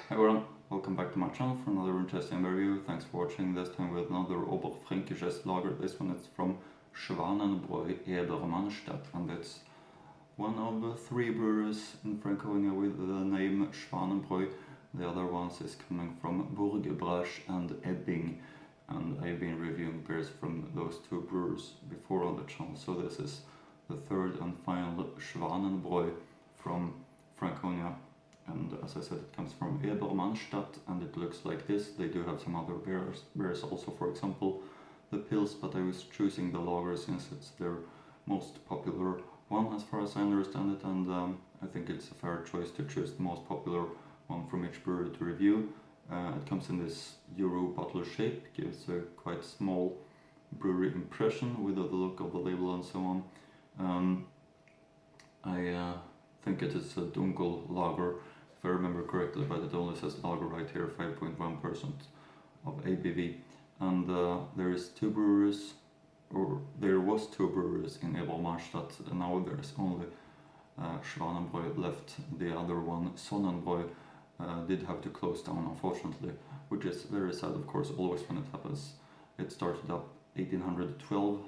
Hey everyone, welcome back to my channel for another interesting review. Thanks for watching, this time with another Oberfränkisches lager. This one is from Schwanen, Bräu, Ebermannstadt, and it's one of the three breweries in Franconia with the name Schwanen Bräu. The other ones is coming from Bräu and Ebbing, and I've been reviewing beers from those two brewers before on the channel, so this is the third and final Schwanen Bräu from Franconia. And as I said, it comes from Ebermannstadt and it looks like this. They do have some other beers also, for example the Pils, but I was choosing the lager since it's their most popular one as far as I understand it, and I think it's a fair choice to choose the most popular one from each brewery to review. It comes in this Euro bottle shape, gives a quite small brewery impression with the look of the label and so on. I think it is a Dunkel lager, if I remember correctly, but it only says lager right here, 5.1% of ABV. And there was two breweries in Ebermannstadt, and now there's only Schwanenbräu left. The other one, Sonnenbräu, did have to close down, unfortunately, which is very sad, of course, always when it happens. It started up 1812,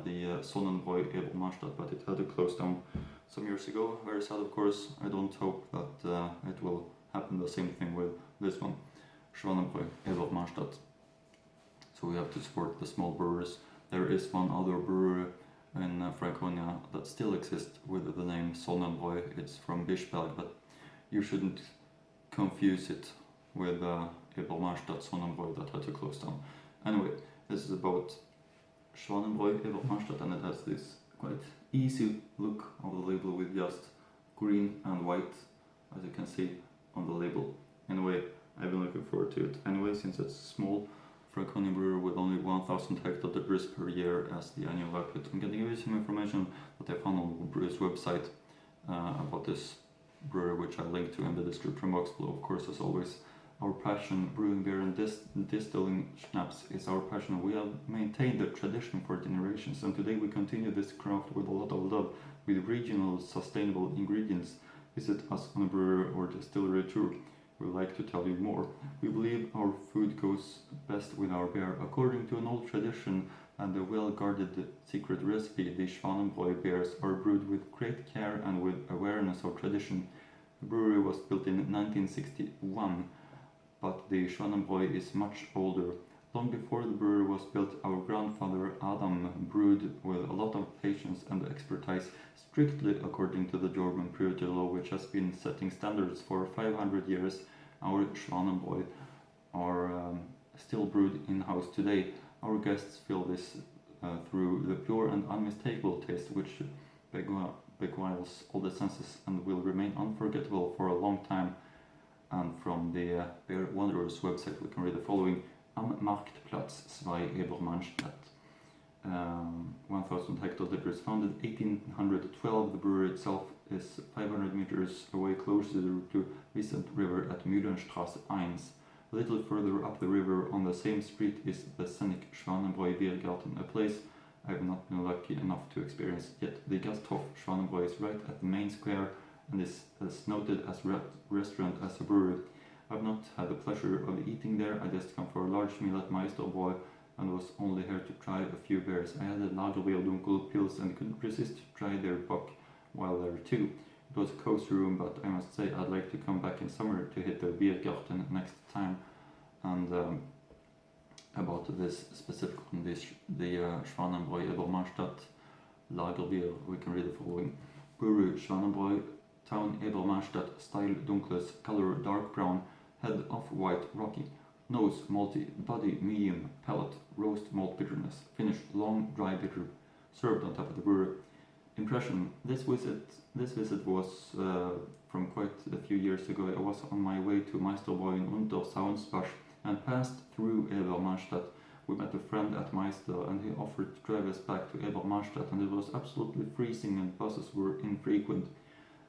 the Sonnenbräu Ebermannstadt, but it had to close down some years ago. Very sad, of course. I don't hope that it will happen the same thing with this one, Schwanenbräu Ebermannstadt. So we have to support the small brewers. There is one other brewery in Franconia that still exists with the name Sonnenbräu. It's from Bischberg, but you shouldn't confuse it with Ebermannstadt Sonnenbräu that had to close down. Anyway, this is about Schwanenbräu Ebermannstadt, and it has this quite easy look of the label with just green and white, as you can see on the label. Anyway, I've been looking forward to it anyway, since it's small. Franconia brewery with only 1,000 hectoliters per year as the annual output. I'm going to give you some information that I found on the brewer's website about this brewery, which I link to in the description box below. Of course, as always, our passion, brewing beer and distilling schnapps, is our passion, and we have maintained the tradition for generations, and today we continue this craft with a lot of love, with regional sustainable ingredients. Visit us on a brewery or distillery tour. We'd like to tell you more. We believe our food goes best with our beer. According to an old tradition and a well-guarded secret recipe, the Schwanenbräu beers are brewed with great care and with awareness of tradition. The brewery was built in 1961, but the Schwanenbräu is much older. Long before the brewery was built, our grandfather Adam brewed with a lot of patience and expertise, strictly according to the German purity law, which has been setting standards for 500 years. Our Schwanenbräu are still brewed in-house today. Our guests feel this through the pure and unmistakable taste, which beguiles all the senses and will remain unforgettable for a long time. And from the Beer Wanderers website we can read the following: Am Marktplatz 2 Ebermannstadt. 1,000 hectoliters, founded 1812. The brewery itself is 500 meters away, closer to Wieselt River at Mühlenstraße 1. A little further up the river on the same street is the scenic Schwanenbräu Biergarten, a place I've not been lucky enough to experience yet. The Gasthof Schwanenbräu is right at the main square and is as noted as restaurant as a brewery. I've not had the pleasure of eating there. I just come for a large meal at Meisterbräu and was only here to try a few beers. I had a Lagerbier Dunkel Pils and couldn't resist to try their Bock while there too. It was a cozy room, but I must say I'd like to come back in summer to hit their Biergarten next time. And about this specific one, the Schwanenbräu Ebermannstadt Lagerbier, we can read the following: Brewery Schwanenbräu, town Ebermannstadt, style dunkles, color dark brown, head of white rocky, nose malty, body medium, palate roast malt bitterness, finish long dry bitter, served on top of the brewery. Impression: this visit was from quite a few years ago. I was on my way to Meisterbräu in Untersaunsbach and passed through Ebermannstadt. We met a friend at Meister and he offered to drive us back to Ebermannstadt, and it was absolutely freezing and buses were infrequent.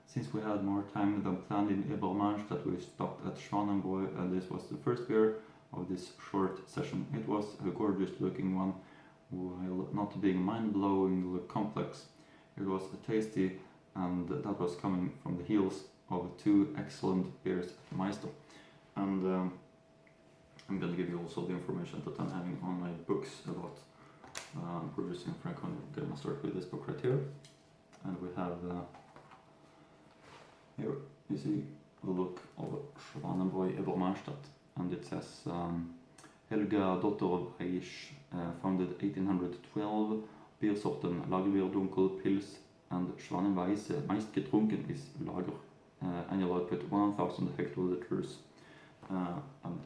Since we had more time than planned in Ebermannstadt, we stopped at Schwanenbräu, and this was the first beer of this short session. It was a gorgeous looking one, while not being mind-blowingly complex. It was tasty, and that was coming from the heels of two excellent beers at Meister. and I'm gonna give you also the information that I'm having on my books about producing Franconia. I'm gonna start with this book right here, and we have here you see the look of Schwanen Ebermannstadt, and it says Helga Dotter Bräu, founded 1812, Biersorten Lagerbier Dunkel, Pils, and Schwanenweisse, meist getrunken is Lager, annual output 1,000 hectoliters. And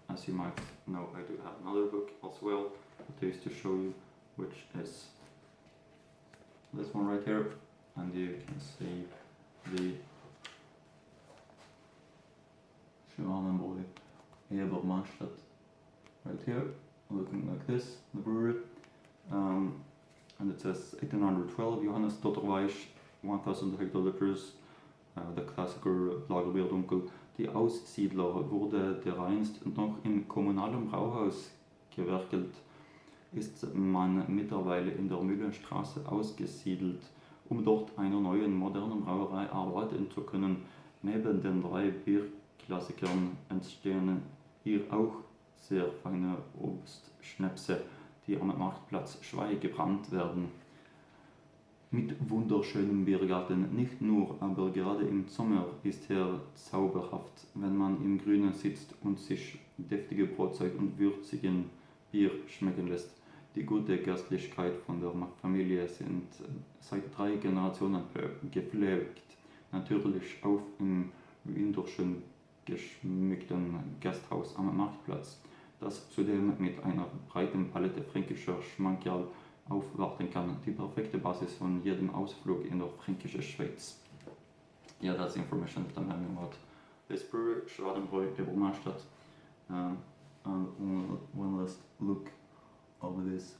as you might know, I do have another book as well, that is to show you, which is this one right here, and you can see the Schwanen Ebermannstadt right here, looking like this, the brewery. And it says 1812, Johannes Dotterweich, 1000 hectoliters, der Klassiker Lagerbier Dunkel. Die Aussiedler wurde dereinst noch im kommunalen Brauhaus gewerkelt, ist man mittlerweile in der Mühlenstraße ausgesiedelt, um dort einer neuen modernen Brauerei arbeiten zu können. Neben den 3 Bierklassikern entstehen hier auch sehr feine Obstschnäpse, die am Marktplatz Schwei gebrannt werden. Mit wunderschönem Biergarten, nicht nur, aber gerade im Sommer ist er zauberhaft, wenn man im Grünen sitzt und sich deftige Brotzeug und würzigen Bier schmecken lässt. Die gute Gastlichkeit von der Familie sind seit 3 Generationen gepflegt, natürlich auch im wunderschön geschmückten Gasthaus am Marktplatz, das zudem mit einer breiten Palette fränkischer Schmankerl aufwarten kann. Die perfekte Basis von jedem Ausflug in der fränkischen Schweiz. Yeah, that's the information that I'm having about this brewery, Schwanen Ebermannstadt. And one last look over this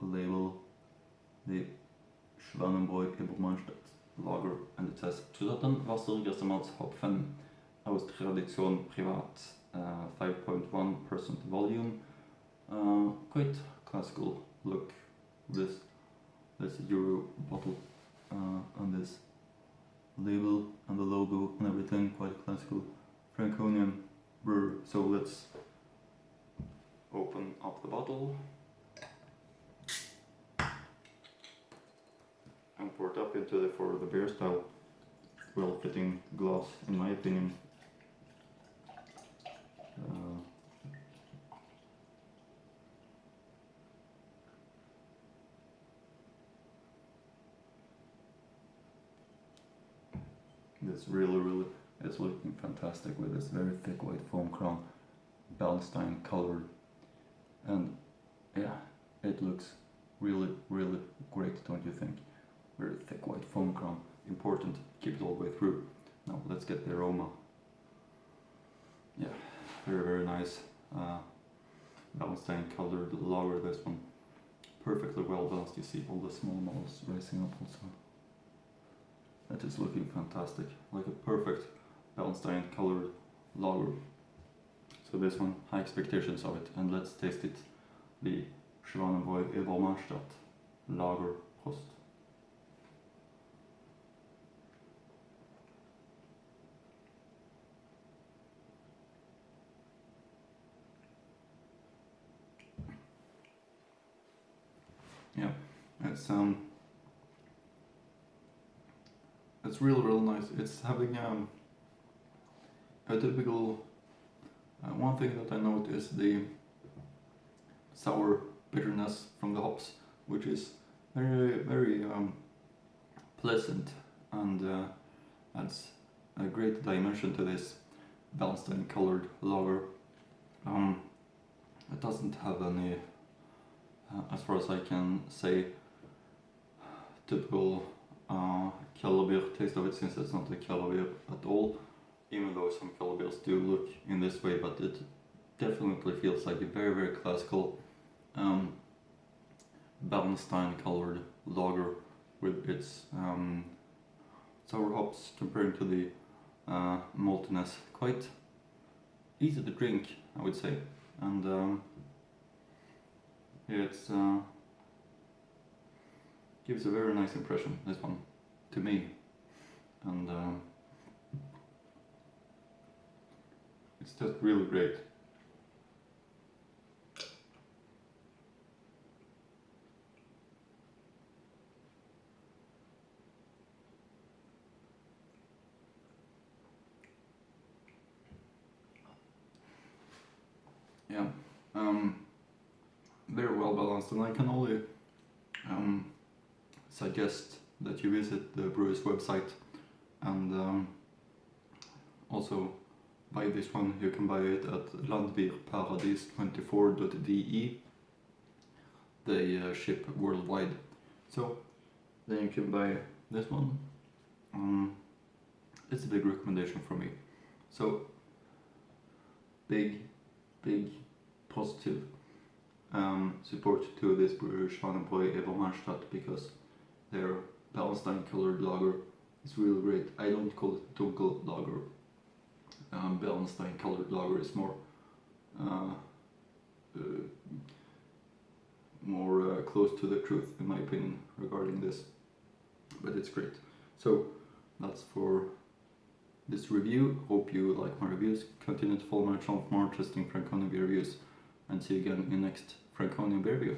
label, the Schwanen Ebermannstadt Lager, and it says Zutaten: Wasser, Gerstenmalz, Hopfen, aus Tradition privat, 5.1% volume. Quite classical look. This Euro bottle and this label and the logo and everything, quite classical Franconian brewer. So let's open up the bottle and pour it up into for the beer style, well-fitting glass, in my opinion. It's really, it's looking fantastic with this very thick white foam crown, Bernstein colored, and yeah, it looks really great, don't you think? Very thick white foam crown, important, keep it all the way through. Now let's get the aroma. Yeah, very nice, Bernstein colored lager, this one. Perfectly well balanced, you see all the small malts rising up also. That is looking fantastic, like a perfect Bernstein colored lager. So this one, high expectations of it, and let's taste it. The Schwanen Ebermannstadt Lager. Prost. Yeah, it's real nice. It's having a typical one thing that I note is the sour bitterness from the hops, which is very pleasant, and adds a great dimension to this Bernstein colored lager. It doesn't have any, as far as I can say, typical Keller beer taste of it, since it's not a Keller beer at all, even though some Keller beers do look in this way, but it definitely feels like a very classical Bernstein colored lager with its sour hops comparing to the maltiness. Quite easy to drink, I would say, and it's gives a very nice impression, this one, to me, and It's just really great. Yeah, very well balanced, and I can only suggest that you visit the brewer's website and also buy this one. You can buy it at landbierparadis24.de. They ship worldwide, so then you can buy this one. It's a big recommendation from me. So big positive support to this brewery, Schwanen Ebermannstadt, because their Bernstein colored lager is really great. I don't call it dunkel lager. Bernstein colored lager is more close to the truth, in my opinion, regarding this, but it's great. So that's for this review. Hope you like my reviews. Continue to follow my channel for more interesting Franconian beer reviews, and see you again in next Franconian beer review.